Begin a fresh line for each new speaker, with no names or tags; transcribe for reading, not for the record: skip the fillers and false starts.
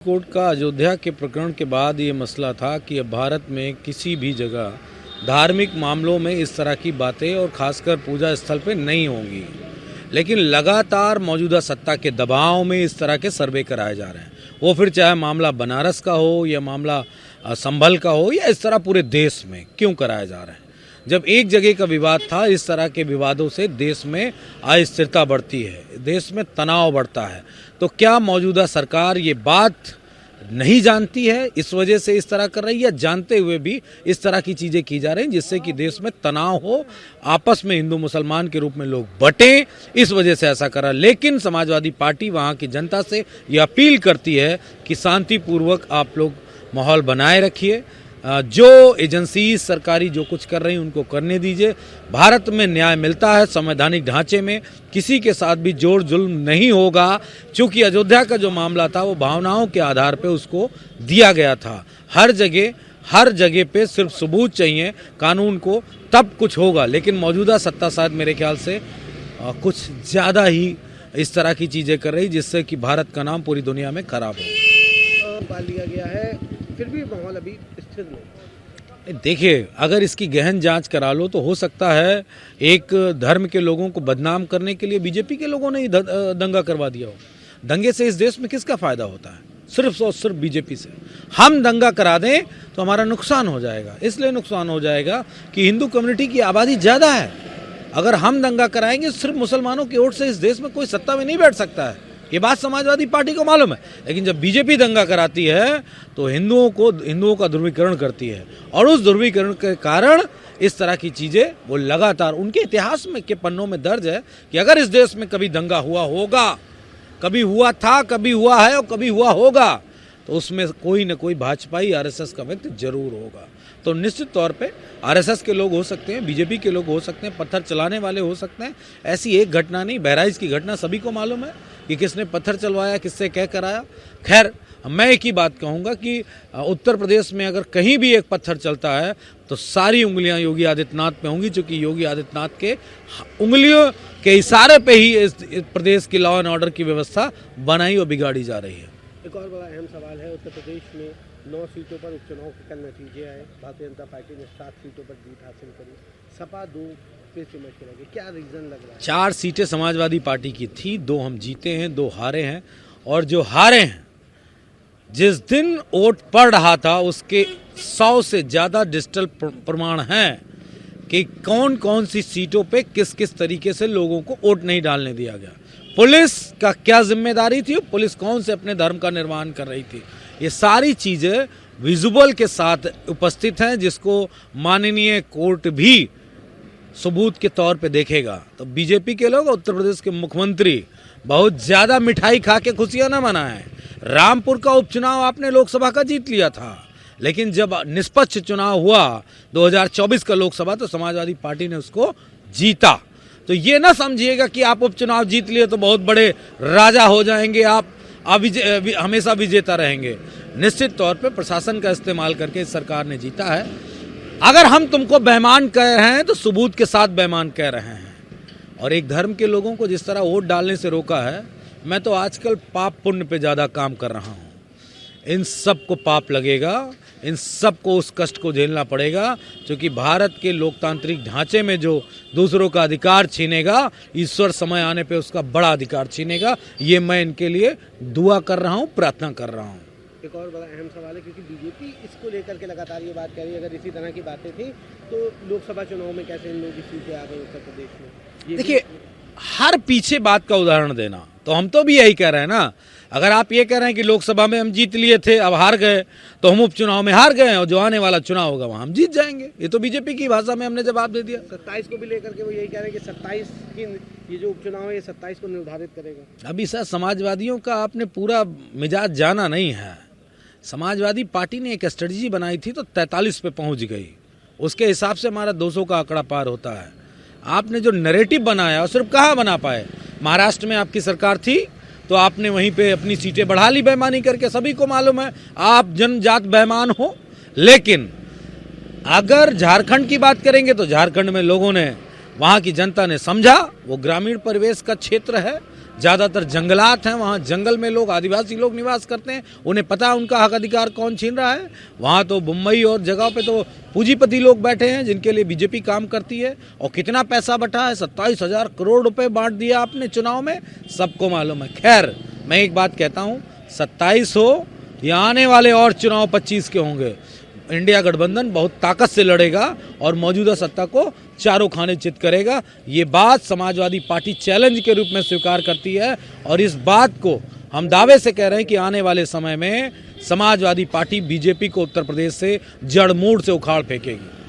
Court का अयोध्या के प्रकरण के बाद ये मसला था कि अब भारत में किसी भी जगह धार्मिक मामलों में इस तरह की बातें और खासकर पूजा स्थल पे नहीं होंगी। लेकिन लगातार मौजूदा सत्ता के दबाव में इस तरह के सर्वे कराए जा रहे हैं। वो फिर चाहे मामला बनारस का हो या मामला संभल का हो या इस तरह पूरे देश में क्यों कराए जा रहे हैं। जब एक जगह का विवाद था, इस तरह के विवादों से देश में अस्थिरता बढ़ती है, देश में तनाव बढ़ता है। तो क्या मौजूदा सरकार ये बात नहीं जानती है, इस वजह से इस तरह कर रही है, जानते हुए भी इस तरह की चीज़ें की जा रही हैं जिससे कि देश में तनाव हो, आपस में हिंदू मुसलमान के रूप में लोग बटें, इस वजह से ऐसा कर रहा है। लेकिन समाजवादी पार्टी वहाँ की जनता से ये अपील करती है कि शांतिपूर्वक आप लोग माहौल बनाए रखिए, जो एजेंसी सरकारी जो कुछ कर रही हैं उनको करने दीजिए। भारत में न्याय मिलता है संवैधानिक ढांचे में, किसी के साथ भी जोर जुल्म नहीं होगा। चूंकि अयोध्या का जो मामला था वो भावनाओं के आधार पे उसको दिया गया था। हर जगह पे सिर्फ सबूत चाहिए कानून को, तब कुछ होगा। लेकिन मौजूदा सत्ता शायद मेरे ख्याल से कुछ ज़्यादा ही इस तरह की चीज़ें कर रही जिससे कि भारत का नाम पूरी दुनिया में खराब हो।
पाल लिया गया है, फिर भी माहौल अभी स्थिर नहीं।
देखिए, अगर इसकी गहन जांच करा लो तो हो सकता है एक धर्म के लोगों को बदनाम करने के लिए बीजेपी के लोगों ने ही दंगा करवा दिया हो। दंगे से इस देश में किसका फायदा होता है? सिर्फ और सिर्फ बीजेपी से। हम दंगा करा दें तो हमारा नुकसान हो जाएगा। इसलिए नुकसान हो जाएगा कि हिंदू कम्युनिटी की आबादी ज़्यादा है। अगर हम दंगा कराएंगे सिर्फ मुसलमानों की वोट से इस देश में कोई सत्ता में नहीं बैठ सकता है। ये बात समाजवादी पार्टी को मालूम है। लेकिन जब बीजेपी दंगा कराती है तो हिंदुओं का ध्रुवीकरण करती है, और उस ध्रुवीकरण के कारण इस तरह की चीज़ें वो लगातार उनके इतिहास में के पन्नों में दर्ज है कि अगर इस देश में कभी दंगा हुआ होगा, कभी हुआ था, कभी हुआ है और कभी हुआ होगा, तो उसमें कोई न कोई भाजपाई आरएसएस का व्यक्ति जरूर होगा। तो निश्चित तौर पे आरएसएस के लोग हो सकते हैं, बीजेपी के लोग हो सकते हैं, पत्थर चलाने वाले हो सकते हैं। ऐसी एक घटना नहीं, बहराइच की घटना सभी को मालूम है कि किसने पत्थर चलवाया, किससे क्या कराया। खैर, मैं एक ही बात कहूँगा कि उत्तर प्रदेश में अगर कहीं भी एक पत्थर चलता है तो सारी उंगलियां योगी आदित्यनाथ पे होंगी, क्योंकि योगी आदित्यनाथ के उंगलियों के इशारे पे ही इस प्रदेश की लॉ एंड ऑर्डर की व्यवस्था बनाई और बिगाड़ी जा रही है।
एक और बड़ा अहम सवाल है, उत्तर प्रदेश में 9 सीटों पर उपचुनाव के कल नतीजे आए। भारतीय जनता पार्टी ने 7 सीटों पर जीत हासिल करी, सपा 2 पे सिमट के लगे। क्या रीजन लग रहा है?
4 सीटें समाजवादी पार्टी की थी, 2 हम जीते हैं, 2 हारे हैं। और जो हारे हैं, जिस दिन वोट पड़ रहा था उसके 100 से ज़्यादा डिजिटल प्रमाण हैं कि कौन कौन सी सीटों पे किस किस तरीके से लोगों को वोट नहीं डालने दिया गया। पुलिस का क्या जिम्मेदारी थी, पुलिस कौन से अपने धर्म का निर्वहन कर रही थी, ये सारी चीज़ें विजुअल के साथ उपस्थित हैं, जिसको माननीय कोर्ट भी सबूत के तौर पे देखेगा। तो बीजेपी के लोग, उत्तर प्रदेश के मुख्यमंत्री बहुत ज़्यादा मिठाई खा के खुशियाँ न मनाएं। रामपुर का उपचुनाव आपने लोकसभा का जीत लिया था, लेकिन जब निष्पक्ष चुनाव हुआ 2024 का लोकसभा, तो समाजवादी पार्टी ने उसको जीता। तो ये ना समझिएगा कि आप उपचुनाव जीत लिए तो बहुत बड़े राजा हो जाएंगे, आप हमेशा विजेता रहेंगे। निश्चित तौर पे प्रशासन का इस्तेमाल करके इस सरकार ने जीता है। अगर हम तुमको बेईमान कह रहे हैं तो सबूत के साथ बेईमान कह रहे हैं। और एक धर्म के लोगों को जिस तरह वोट डालने से रोका है, मैं तो आजकल पाप पुण्य पे ज़्यादा काम कर रहा हूँ। इन सब को पाप लगेगा, इन सब को उस कष्ट को झेलना पड़ेगा, क्योंकि भारत के लोकतांत्रिक ढांचे में जो दूसरों का अधिकार छीनेगा, ईश्वर समय आने पे उसका बड़ा अधिकार छीनेगा। ये मैं इनके लिए दुआ कर रहा हूँ, प्रार्थना कर रहा हूँ।
एक और बड़ा अहम सवाल है, क्योंकि बीजेपी इसको लेकर के लगातार ये बात कह रही है, अगर इसी तरह की बातें थी तो लोकसभा चुनाव में कैसे इन लोगों की सीटें आ गई उत्तर प्रदेश में।
देखिए, हर पीछे बात का उदाहरण देना, तो हम तो भी यही कह रहे हैं ना। अगर आप ये कह रहे हैं कि लोकसभा में हम जीत लिए थे, अब हार गए, तो हम उपचुनाव में हार गए और जो आने वाला चुनाव होगा वहाँ हम जीत जाएंगे। ये तो बीजेपी की भाषा में हमने जवाब दे दिया।
27 को भी लेकर के वो यही कह रहे हैं कि 27 की ये जो उपचुनाव है ये 27 को निर्धारित करेगा।
अभी सर, समाजवादियों का आपने पूरा मिजाज जाना नहीं है। समाजवादी पार्टी ने एक स्ट्रेटजी बनाई थी तो 43 पे पहुंच गई, उसके हिसाब से हमारा 200 का आंकड़ा पार होता है। आपने जो नैरेटिव बनाया, सिर्फ कहाँ बना पाए? महाराष्ट्र में आपकी सरकार थी तो आपने वहीं पे अपनी सीटें बढ़ा ली बेईमानी करके, सभी को मालूम है आप जनजात बेईमान हो। लेकिन अगर झारखंड की बात करेंगे तो झारखंड में लोगों ने, वहाँ की जनता ने समझा, वो ग्रामीण परिवेश का क्षेत्र है, ज़्यादातर जंगलात हैं, वहाँ जंगल में लोग, आदिवासी लोग निवास करते हैं, उन्हें पता है उनका हक अधिकार कौन छीन रहा है। वहाँ तो मुंबई और जगह पे तो पूंजीपति लोग बैठे हैं जिनके लिए बीजेपी काम करती है। और कितना पैसा बटा है, 27,000 करोड़ रुपए बांट दिया आपने चुनाव में, सबको मालूम है। खैर, मैं एक बात कहता हूँ, 27 हो या आने वाले और चुनाव 25 के होंगे, इंडिया गठबंधन बहुत ताकत से लड़ेगा और मौजूदा सत्ता को चारों खाने चित करेगा। ये बात समाजवादी पार्टी चैलेंज के रूप में स्वीकार करती है और इस बात को हम दावे से कह रहे हैं कि आने वाले समय में समाजवादी पार्टी बीजेपी को उत्तर प्रदेश से जड़ मूड़ से उखाड़ फेंकेगी।